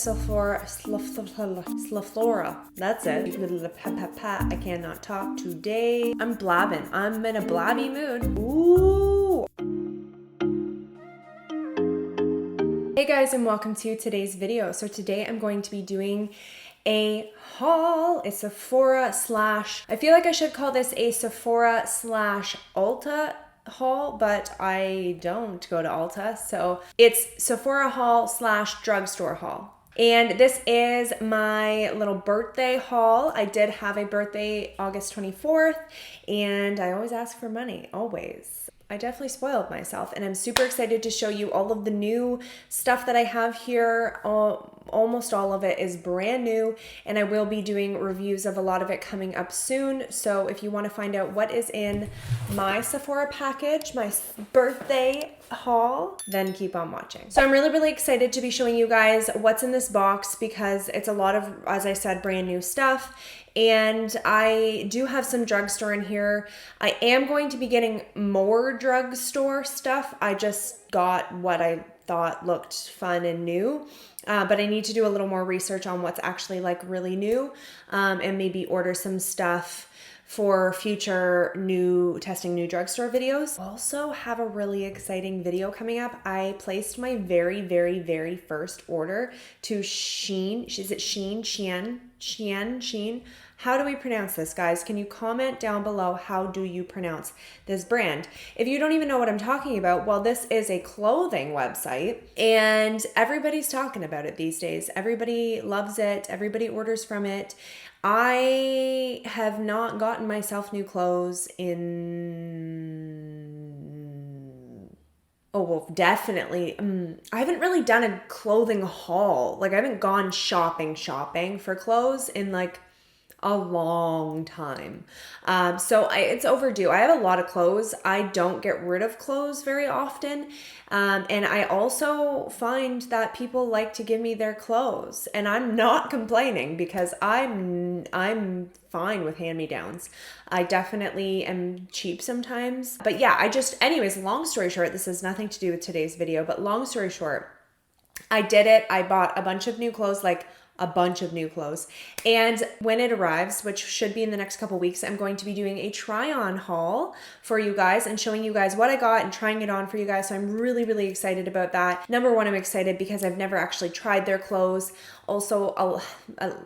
Sephora, that's it. I cannot talk today. I'm blabbing. I'm in a blabby mood. Ooh. Hey guys, and welcome to today's video. So today I'm going to be doing a haul, a Sephora slash, I feel like I should call this a Sephora slash Ulta haul, but I don't go to Ulta, so it's Sephora haul slash drugstore haul. And this is my little birthday haul. I did have a birthday August 24th, and I always ask for money, always. I definitely spoiled myself, and I'm super excited to show you all of the new stuff that I have here. Almost all of it is brand new, and I will be doing reviews of a lot of it coming up soon. So if you want to find out what is in my Sephora package, my birthday haul, then keep on watching. So I'm really excited to be showing you guys what's in this box because it's a lot of, as I said, brand new stuff. And I do have some drugstore in here. I am going to be getting more drugstore stuff. I just got what I thought looked fun and new. But I need to do a little more research on what's actually like really new, and maybe order some stuff for future testing new drugstore videos. Also have a really exciting video coming up. I placed my very first order to Shein. Is it Shein? Shein? How do we pronounce this, guys? Can you comment down below, how do you pronounce this brand? If you don't even know what I'm talking about, well, this is a clothing website and everybody's talking about it these days. Everybody loves it. Everybody orders from it. I have not gotten myself new clothes definitely. I haven't really done a clothing haul. Like, I haven't gone shopping for clothes in like a long time. So it's overdue. I have a lot of clothes. I don't get rid of clothes very often. And I also find that people like to give me their clothes, and I'm not complaining because I'm fine with hand-me-downs. I definitely am cheap sometimes. But yeah, anyways, long story short, this has nothing to do with today's video, but long story short, I did it. I bought a bunch of new clothes, and when it arrives, which should be in the next couple weeks, I'm going to be doing a try-on haul for you guys and showing you guys what I got and trying it on for you guys. So I'm really excited about that. Number one, I'm excited because I've never actually tried their clothes. Also,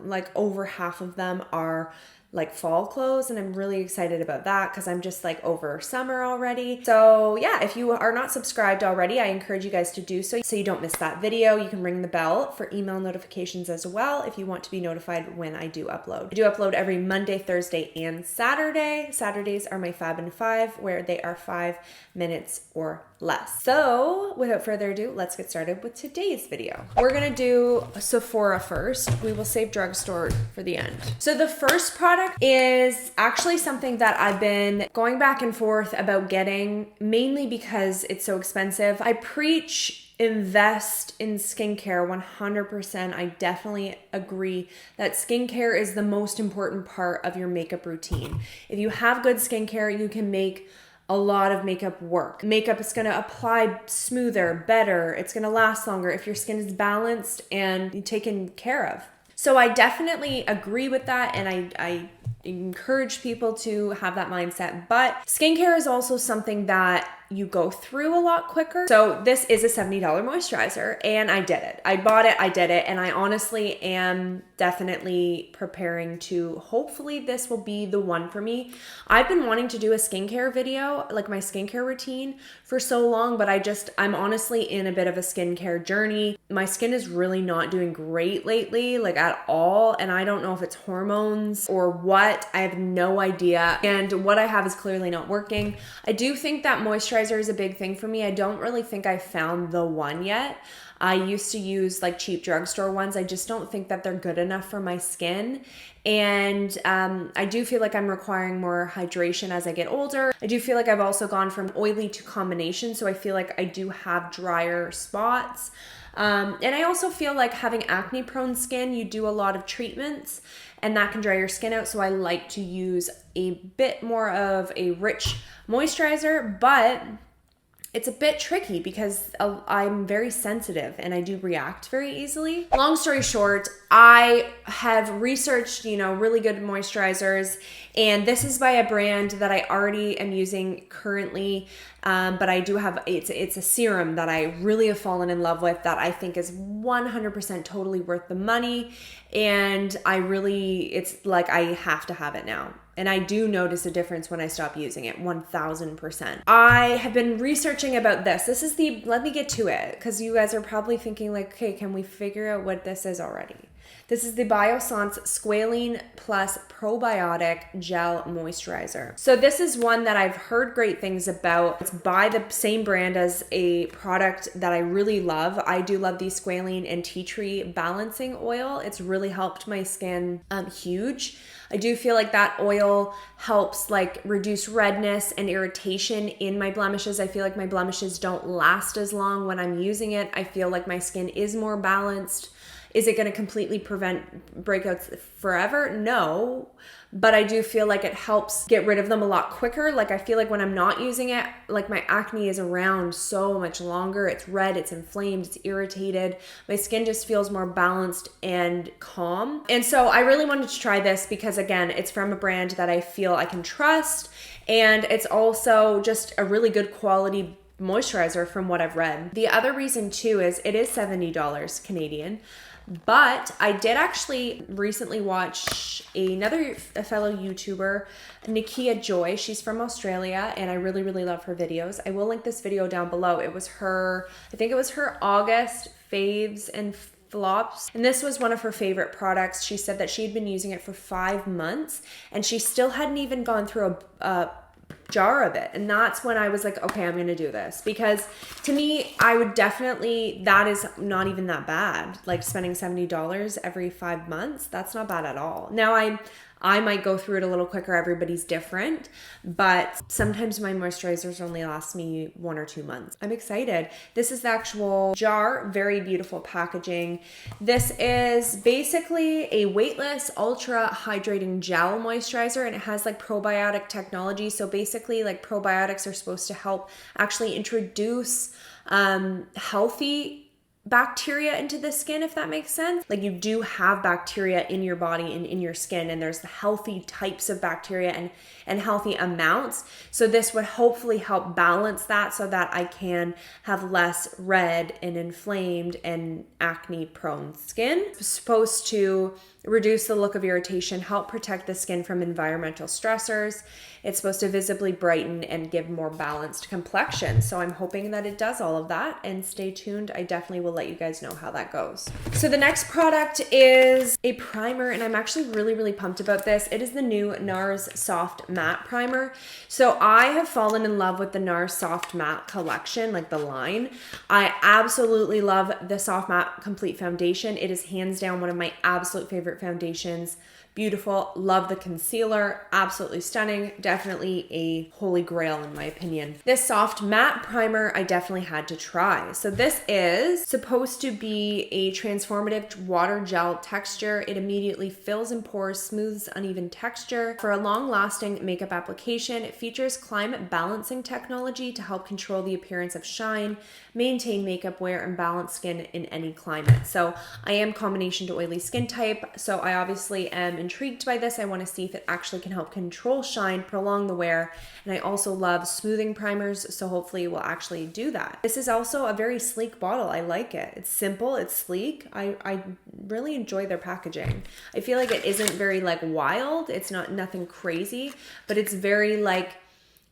like over half of them are like fall clothes, and I'm really excited about that because I'm just like over summer already. So yeah, if you are not subscribed already, I encourage you guys to do so you don't miss that video. You can ring the bell for email notifications as well if you want to be notified when I do upload. I do upload every Monday, Thursday, and Saturday. Saturdays are my Fab and 5, where they are 5 minutes or less. So without further ado, let's get started with today's video. We're gonna do Sephora first. We will save drugstore for the end. So the first product is actually something that I've been going back and forth about getting, mainly because it's so expensive. I preach invest in skincare 100%. I definitely agree that skincare is the most important part of your makeup routine. If you have good skincare, you can make a lot of makeup work. Makeup is gonna apply smoother, better. It's gonna last longer if your skin is balanced and taken care of. So I definitely agree with that, and I encourage people to have that mindset. But skincare is also something that you go through a lot quicker. So this is a $70 moisturizer, and I did it. I bought it, I did it, and I honestly am definitely preparing to, hopefully this will be the one for me. I've been wanting to do a skincare video, like my skincare routine, for so long, but I'm honestly in a bit of a skincare journey. My skin is really not doing great lately, like at all, and I don't know if it's hormones or what. I have no idea, and what I have is clearly not working. I do think that moisturizer is a big thing for me. I don't really think I found the one yet. I used to use like cheap drugstore ones. I just don't think that they're good enough for my skin. And I do feel like I'm requiring more hydration as I get older. I do feel like I've also gone from oily to combination. So I feel like I do have drier spots. And I also feel like having acne prone skin, you do a lot of treatments and that can dry your skin out. So I like to use a bit more of a rich moisturizer, but it's a bit tricky because I'm very sensitive and I do react very easily. Long story short, I have researched, really good moisturizers, and this is by a brand that I already am using currently, but I do have, it's a serum that I really have fallen in love with that I think is 100% totally worth the money, and it's like I have to have it now. And I do notice a difference when I stop using it, 1000%. I have been researching about this. Let me get to it, because you guys are probably thinking like, okay, can we figure out what this is already? This is the Biossance Squalene Plus Probiotic Gel Moisturizer. So this is one that I've heard great things about. It's by the same brand as a product that I really love. I do love the squalene and tea tree balancing oil. It's really helped my skin huge. I do feel like that oil helps like reduce redness and irritation in my blemishes. I feel like my blemishes don't last as long when I'm using it. I feel like my skin is more balanced. Is it going to completely prevent breakouts forever? No, but I do feel like it helps get rid of them a lot quicker. Like I feel like when I'm not using it, like my acne is around so much longer. It's red, it's inflamed, it's irritated. My skin just feels more balanced and calm. And so I really wanted to try this because again, it's from a brand that I feel I can trust. And it's also just a really good quality moisturizer from what I've read. The other reason too is it is $70 Canadian. But I did actually recently watch a fellow YouTuber, Nikia Joy. She's from Australia and I really, really love her videos. I will link this video down below. I think it was her August faves and flops. And this was one of her favorite products. She said that she had been using it for 5 months and she still hadn't even gone through a jar of it. And that's when I was like, okay, I'm going to do this, because to me, that is not even that bad. Like spending $70 every 5 months, that's not bad at all. Now I might go through it a little quicker. Everybody's different, but sometimes my moisturizers only last me 1 or 2 months. I'm excited. This is the actual jar, very beautiful packaging. This is basically a weightless, ultra hydrating gel moisturizer, and it has like probiotic technology. So basically like probiotics are supposed to help actually introduce healthy bacteria into the skin, if that makes sense. Like you do have bacteria in your body and in your skin, and there's the healthy types of bacteria and healthy amounts. So this would hopefully help balance that so that I can have less red and inflamed and acne prone skin. It's supposed to reduce the look of irritation, help protect the skin from environmental stressors. It's supposed to visibly brighten and give more balanced complexion. So I'm hoping that it does all of that, and stay tuned. I definitely will let you guys know how that goes. So the next product is a primer, and I'm actually really, really pumped about this. It is the new NARS Soft Matte Primer. So I have fallen in love with the NARS Soft Matte collection, like the line. I absolutely love the Soft Matte Complete Foundation. It is hands down one of my absolute favorite foundations. Beautiful. Love the concealer. Absolutely stunning. Definitely a holy grail in my opinion. This soft matte primer I definitely had to try. So this is supposed to be a transformative water gel texture. It immediately fills and pores, smooths uneven texture. For a long-lasting makeup application, it features climate balancing technology to help control the appearance of shine, maintain makeup wear, and balance skin in any climate. So I am combination to oily skin type, so I obviously am intrigued by this. I want to see if it actually can help control shine, prolong the wear, and I also love smoothing primers, so hopefully it will actually do that. This is also a very sleek bottle. I like it. It's simple, it's sleek. I really enjoy their packaging. I feel like it isn't very like wild. It's nothing crazy, but it's very like,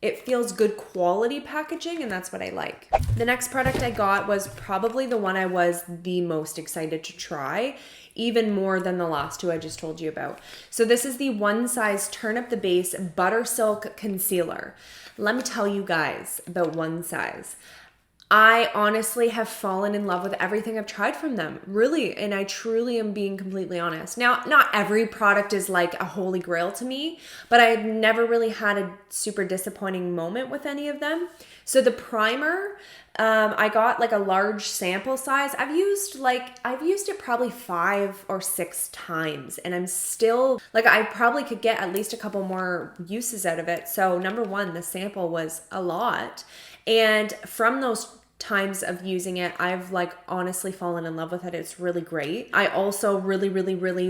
it feels good quality packaging, and that's what I like. The next product I got was probably the one I was the most excited to try, even more than the last two I just told you about. So this is the One Size Turn Up the Base Butter Silk Concealer. Let me tell you guys about One Size. I honestly have fallen in love with everything I've tried from them, really, and I truly am being completely honest. Now, not every product is like a holy grail to me, but I've never really had a super disappointing moment with any of them. So the primer, I got like a large sample size. I've used it probably 5 or 6 times, and I'm still like, I probably could get at least a couple more uses out of it. So number one, the sample was a lot. And from those times of using it, I've like honestly fallen in love with it. It's really great. I also really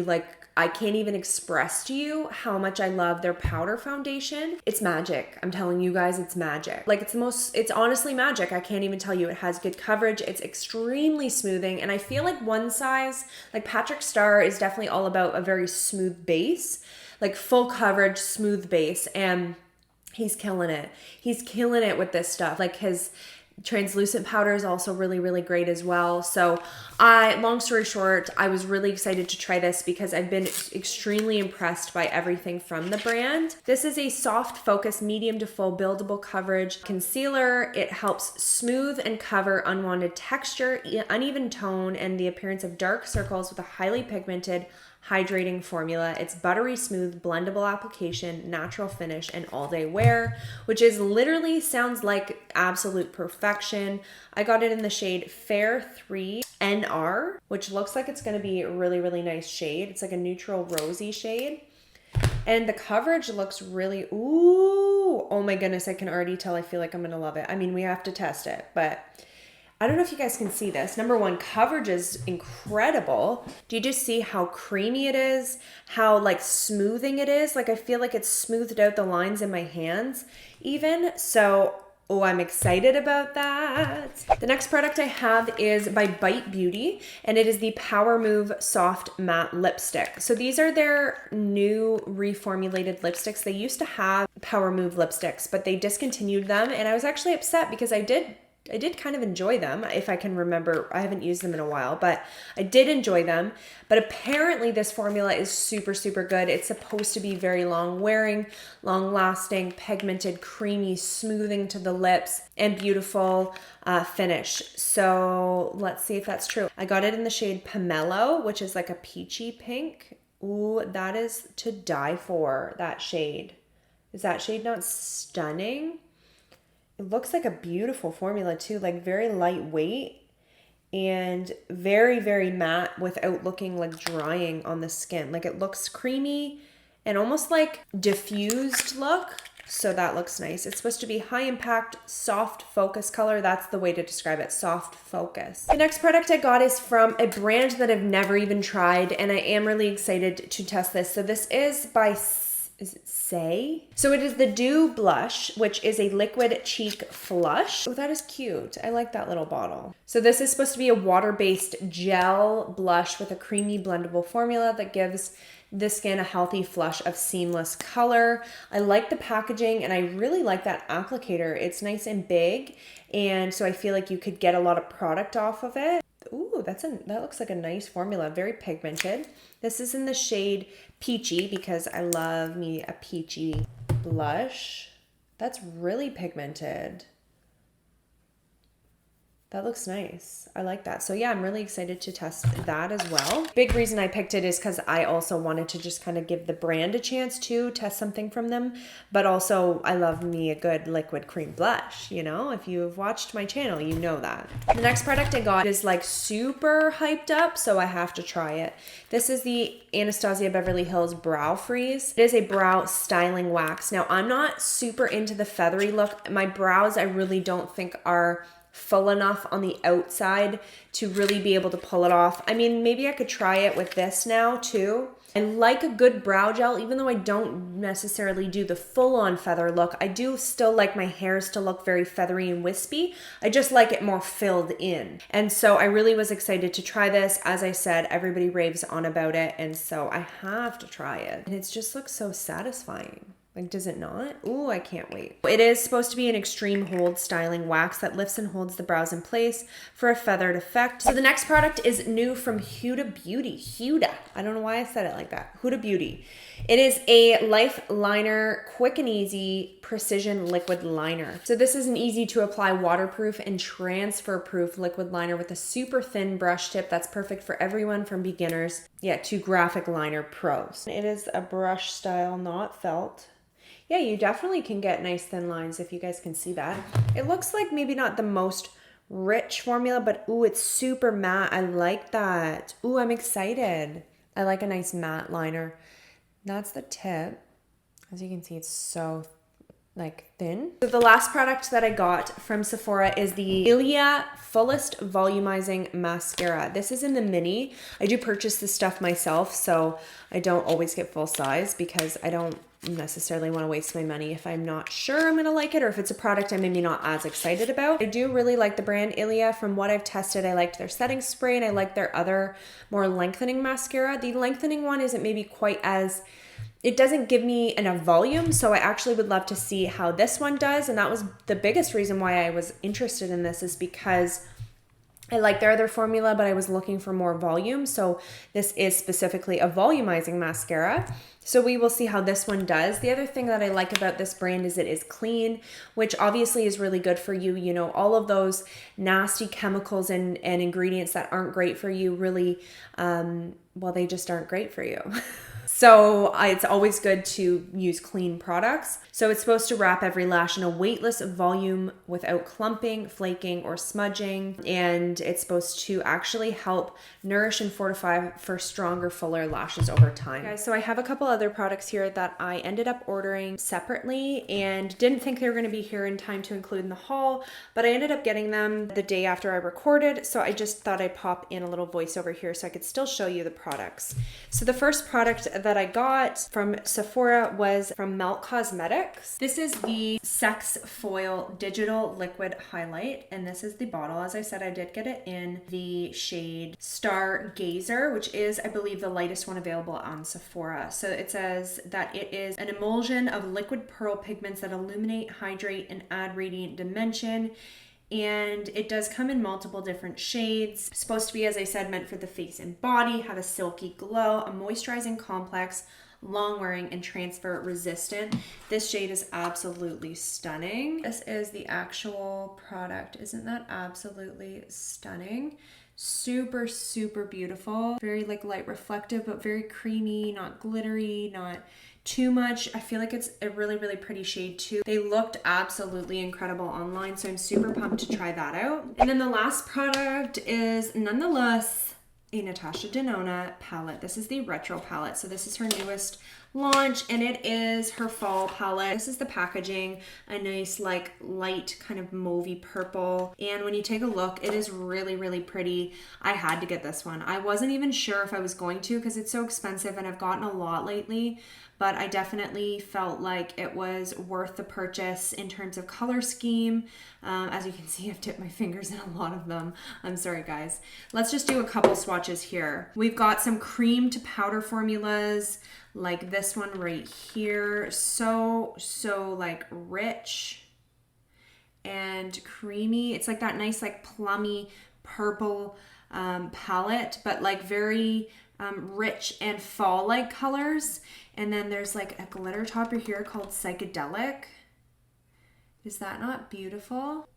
like, I can't even express to you how much I love their powder foundation. It's magic. I'm telling you guys, it's magic. Like it's honestly magic. I can't even tell you. It has good coverage. It's extremely smoothing. And I feel like one size, like Patrick Starr is definitely all about a very smooth base, like full coverage, smooth base. And he's killing it. He's killing it with this stuff. Like his translucent powder is also really great as well. So long story short, I was really excited to try this because I've been extremely impressed by everything from the brand. This is a soft focus, medium to full buildable coverage concealer. It helps smooth and cover unwanted texture, uneven tone, and the appearance of dark circles with a highly pigmented, hydrating formula. It's buttery smooth, blendable application, natural finish, and all-day wear, which is literally sounds like absolute perfection. I got it in the shade Fair 3 NR, which looks like it's going to be a really nice shade. It's like a neutral rosy shade. And the coverage looks really, ooh, oh my goodness, I can already tell. I feel like I'm going to love it. I mean, we have to test it, but I don't know if you guys can see this. Number one, coverage is incredible. Do you just see how creamy it is? How like smoothing it is? Like I feel like it's smoothed out the lines in my hands even. So, oh, I'm excited about that. The next product I have is by Bite Beauty, and it is the Power Move Soft Matte Lipstick. So these are their new reformulated lipsticks. They used to have Power Move lipsticks, but they discontinued them. And I was actually upset because I did kind of enjoy them, if I can remember. I haven't used them in a while, but I did enjoy them. But apparently this formula is super good. It's supposed to be very long wearing, long lasting, pigmented, creamy, smoothing to the lips, and beautiful finish. So let's see if that's true. I got it in the shade Pomelo, which is like a peachy pink. Ooh, that is to die for, that shade. Is that shade not stunning? It looks like a beautiful formula too, like very lightweight and very matte without looking like drying on the skin. Like it looks creamy and almost like diffused look. So that looks nice. It's supposed to be high impact, soft focus color. That's the way to describe it, soft focus. The next product I got is from a brand that I've never even tried, and I am really excited to test this. So this is by, is it Say? So it is the Dew Blush, which is a liquid cheek flush. Oh, that is cute. I like that little bottle. So this is supposed to be a water-based gel blush with a creamy blendable formula that gives the skin a healthy flush of seamless color. I like the packaging and I really like that applicator. It's nice and big, and so I feel like you could get a lot of product off of it. Ooh, that looks like a nice formula, very pigmented. This is in the shade Peachy because I love me a peachy blush. That's really pigmented. That looks nice. I like that. So yeah, I'm really excited to test that as well. Big reason I picked it is because I also wanted to just kind of give the brand a chance to test something from them. But also I love me a good liquid cream blush, you know? If you've watched my channel, you know that. The next product I got is like super hyped up, so I have to try it. This is the Anastasia Beverly Hills Brow Freeze. It is a brow styling wax. Now I'm not super into the feathery look. My brows I really don't think are full enough on the outside to really be able to pull it off. I mean, maybe I could try it with this now too. I like a good brow gel, even though I don't necessarily do the full-on feather look. I do still like my hairs to look very feathery and wispy. I just like it more filled in. And so I really was excited to try this. As I said, everybody raves on about it, and so I have to try it. And it just looks so satisfying. Like, does it not? Ooh, I can't wait. It is supposed to be an extreme hold styling wax that lifts and holds the brows in place for a feathered effect. So the next product is new from Huda Beauty. Huda. I don't know why I said it like that. Huda Beauty. It is a Life Liner Quick and Easy Precision Liquid Liner. So this is an easy to apply waterproof and transfer proof liquid liner with a super thin brush tip that's perfect for everyone from beginners, to graphic liner pros. It is a brush style, not felt. Yeah, you definitely can get nice thin lines if you guys can see that. It looks like maybe not the most rich formula, but ooh, it's super matte. I like that. Ooh, I'm excited. I like a nice matte liner. That's the tip. As you can see, it's so like thin. So the last product that I got from Sephora is the Ilia Fullest Volumizing Mascara. This is in the mini. I do purchase this stuff myself, so I don't always get full size because I don't necessarily want to waste my money if I'm not sure I'm going to like it, or if it's a product I'm maybe not as excited about. I do really like the brand Ilia. From what I've tested, I liked their setting spray and I like their other more lengthening mascara. The lengthening one isn't maybe quite as, it doesn't give me enough volume, so I actually would love to see how this one does. And that was the biggest reason why I was interested in this, is because I like their other formula, but I was looking for more volume. So this is specifically a volumizing mascara. So we will see how this one does. The other thing that I like about this brand is it is clean, which obviously is really good for you. You know, all of those nasty chemicals and ingredients that aren't great for you really, well, they just aren't great for you. So it's always good to use clean products. So it's supposed to wrap every lash in a weightless volume without clumping, flaking, or smudging. And it's supposed to actually help nourish and fortify for stronger, fuller lashes over time. Guys, so I have a couple other products here that I ended up ordering separately and didn't think they were going to be here in time to include in the haul, but I ended up getting them the day after I recorded. So I just thought I'd pop in a little voiceover here so I could still show you the products. So the first product that I got from Sephora was from Melt Cosmetics. This is the Sex Foil Digital Liquid Highlight, and this is the bottle. As I said, I did get it in the shade Stargazer, which is, I believe, the lightest one available on Sephora. So it says that it is an emulsion of liquid pearl pigments that illuminate, hydrate, and add radiant dimension. And it does come in multiple different shades. It's supposed to be, as I said, meant for the face and body, have a silky glow, a moisturizing complex, long wearing, and transfer resistant. This shade is absolutely stunning. This is the actual product. Isn't that absolutely stunning? Super, super beautiful. Very like light reflective, but very creamy, not glittery, not too much. I feel like it's a really, really pretty shade too. They looked absolutely incredible online, so I'm super pumped to try that out. And then the last product is nonetheless a Natasha Denona palette. This is the Retro palette. So this is her newest launch and it is her fall palette. This is the packaging, a nice like light kind of mauvey purple. And when you take a look, it is really, really pretty. I had to get this one. I wasn't even sure if I was going to because it's so expensive and I've gotten a lot lately, but I definitely felt like it was worth the purchase in terms of color scheme. As you can see, I've dipped my fingers in a lot of them. I'm sorry, guys. Let's just do a couple swatches here. We've got some cream to powder formulas, like this one right here. So like rich and creamy. It's like that nice, like plummy purple palette, but like very rich and fall-like colors. And then there's like a glitter topper here called Psychedelic. Is that not beautiful?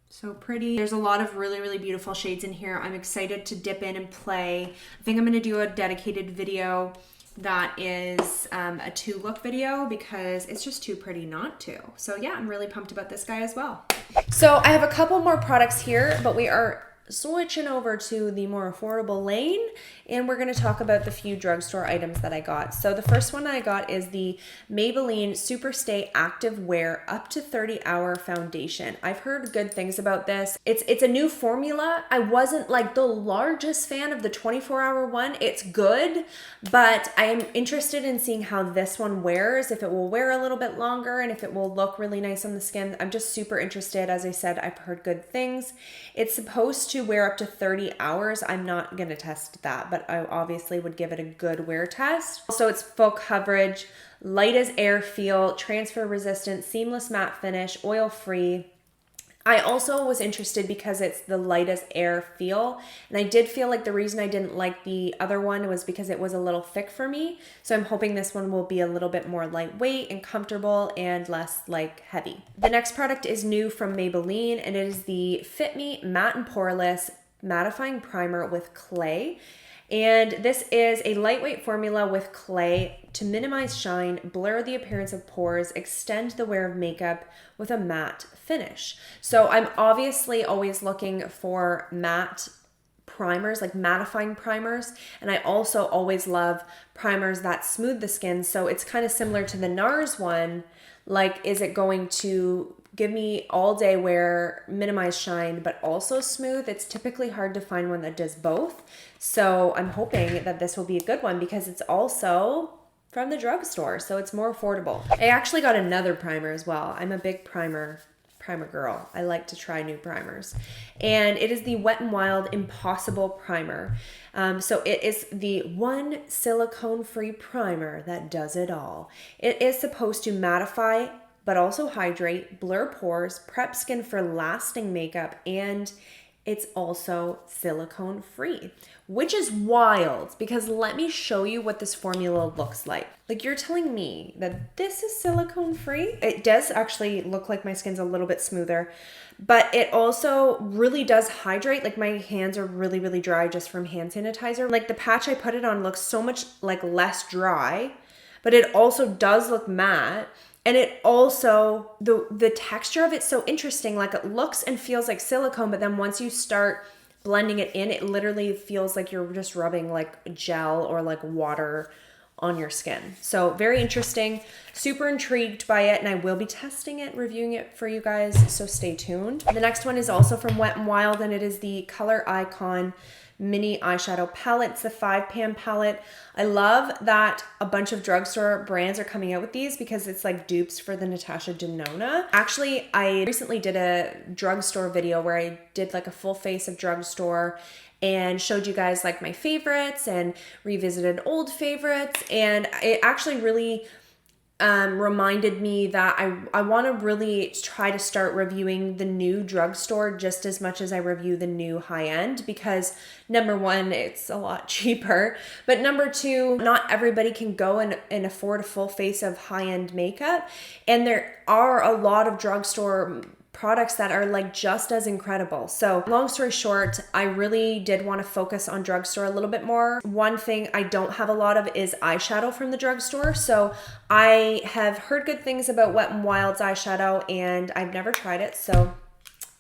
So pretty. There's a lot of really, really beautiful shades in here. I'm excited to dip in and play. I think I'm going to do a dedicated video that is a to look video because it's just too pretty not to. So yeah, I'm really pumped about this guy as well. So I have a couple more products here, but we are switching over to the more affordable lane and we're going to talk about the few drugstore items that I got. So the first one I got is the Maybelline Superstay Active Wear Up to 30-Hour Foundation. I've heard good things about this. It's a new formula. I wasn't like the largest fan of the 24-hour one. It's good, but I am interested in seeing how this one wears, if it will wear a little bit longer and if it will look really nice on the skin. I'm just super interested. As I said, I've heard good things. It's supposed to wear up to 30 hours. I'm not going to test that, but I obviously would give it a good wear test. So it's full coverage, light as air feel, transfer resistant, seamless matte finish, oil free. I also was interested because it's the light as air feel. And I did feel like the reason I didn't like the other one was because it was a little thick for me. So I'm hoping this one will be a little bit more lightweight and comfortable and less like heavy. The next product is new from Maybelline and it is the Fit Me Matte and Poreless Mattifying Primer with Clay. And this is a lightweight formula with clay to minimize shine, blur the appearance of pores, extend the wear of makeup with a matte finish. So I'm obviously always looking for matte primers, like mattifying primers. And I also always love primers that smooth the skin. So it's kind of similar to the NARS one. Like, is it going to give me all day wear, minimize shine, but also smooth? It's typically hard to find one that does both. So I'm hoping that this will be a good one because it's also from the drugstore, so it's more affordable. I actually got another primer as well. I'm a big primer girl. I like to try new primers. And it is the Wet n Wild Impossible Primer. So it is the one silicone-free primer that does it all. It is supposed to mattify, but also hydrate, blur pores, prep skin for lasting makeup, and it's also silicone free, which is wild because let me show you what this formula looks like. Like, you're telling me that this is silicone free? It does actually look like my skin's a little bit smoother, but it also really does hydrate. Like, my hands are really, really dry just from hand sanitizer. Like, the patch I put it on looks so much like less dry, but it also does look matte. And it also, the texture of it's so interesting. Like, it looks and feels like silicone, but then once you start blending it in, it literally feels like you're just rubbing like gel or like water on your skin. So very interesting, super intrigued by it, and I will be testing it, reviewing it for you guys, so stay tuned. The next one is also from Wet n Wild, and it is the Color Icon mini eyeshadow palette. It's the 5-pan palette. I love that a bunch of drugstore brands are coming out with these because it's like dupes for the Natasha Denona. Actually, I recently did a drugstore video where I did like a full face of drugstore and showed you guys like my favorites and revisited old favorites. And it actually really reminded me that I want to really try to start reviewing the new drugstore just as much as I review the new high-end, because number one, it's a lot cheaper, but number two, not everybody can go and afford a full face of high-end makeup, and there are a lot of drugstore products that are like just as incredible. So long story short, I really did want to focus on drugstore a little bit more. One thing I don't have a lot of is eyeshadow from the drugstore. So I have heard good things about Wet n Wild's eyeshadow and I've never tried it. So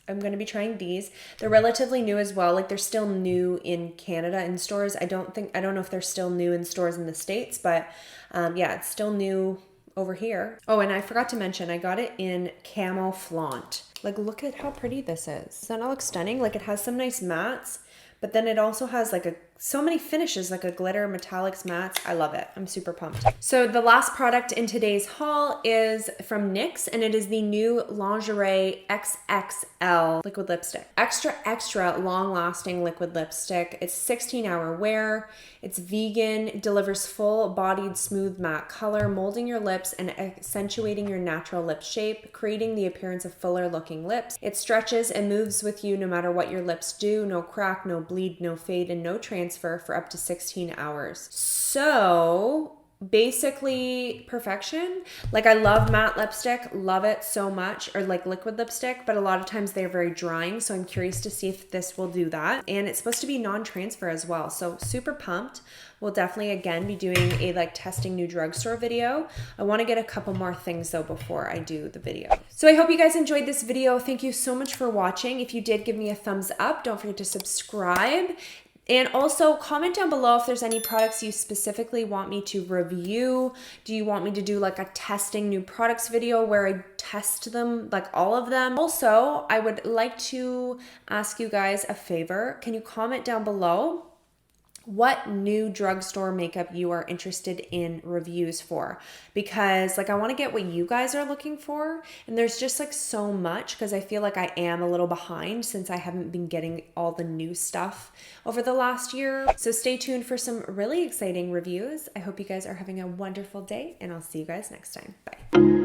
I'm going to be trying these. They're relatively new as well. Like, they're still new in Canada in stores. I don't know if they're still new in stores in the States, but yeah, it's still new over here. Oh, and I forgot to mention, I got it in Camo Flaunt. Like, look at how pretty this is. Does that not look stunning? Like, it has some nice mattes, but then it also has like so many finishes, like a glitter, metallics, mattes. I love it. I'm super pumped. So the last product in today's haul is from NYX, and it is the new Lingerie XXL liquid lipstick. Extra long lasting liquid lipstick. It's 16-hour wear. It's vegan, delivers full bodied smooth matte color, molding your lips and accentuating your natural lip shape, creating the appearance of fuller looking lips. It stretches and moves with you no matter what your lips do. No crack, no bleed, no fade, and no transfer for up to 16 hours. So basically perfection. Like, I love matte lipstick, love it so much, or like liquid lipstick, but a lot of times they're very drying. So I'm curious to see if this will do that. And it's supposed to be non-transfer as well. So super pumped. We'll definitely again be doing a like testing new drugstore video. I want to get a couple more things though before I do the video. So I hope you guys enjoyed this video. Thank you so much for watching. If you did, give me a thumbs up. Don't forget to subscribe. And also comment down below if there's any products you specifically want me to review. Do you want me to do like a testing new products video where I test them, like all of them? Also, I would like to ask you guys a favor. Can you comment down below what new drugstore makeup you are interested in reviews for? Because like, I want to get what you guys are looking for, and there's just like so much, because I feel like I am a little behind since I haven't been getting all the new stuff over the last year. So stay tuned for some really exciting reviews. I hope you guys are having a wonderful day, and I'll see you guys next time. Bye.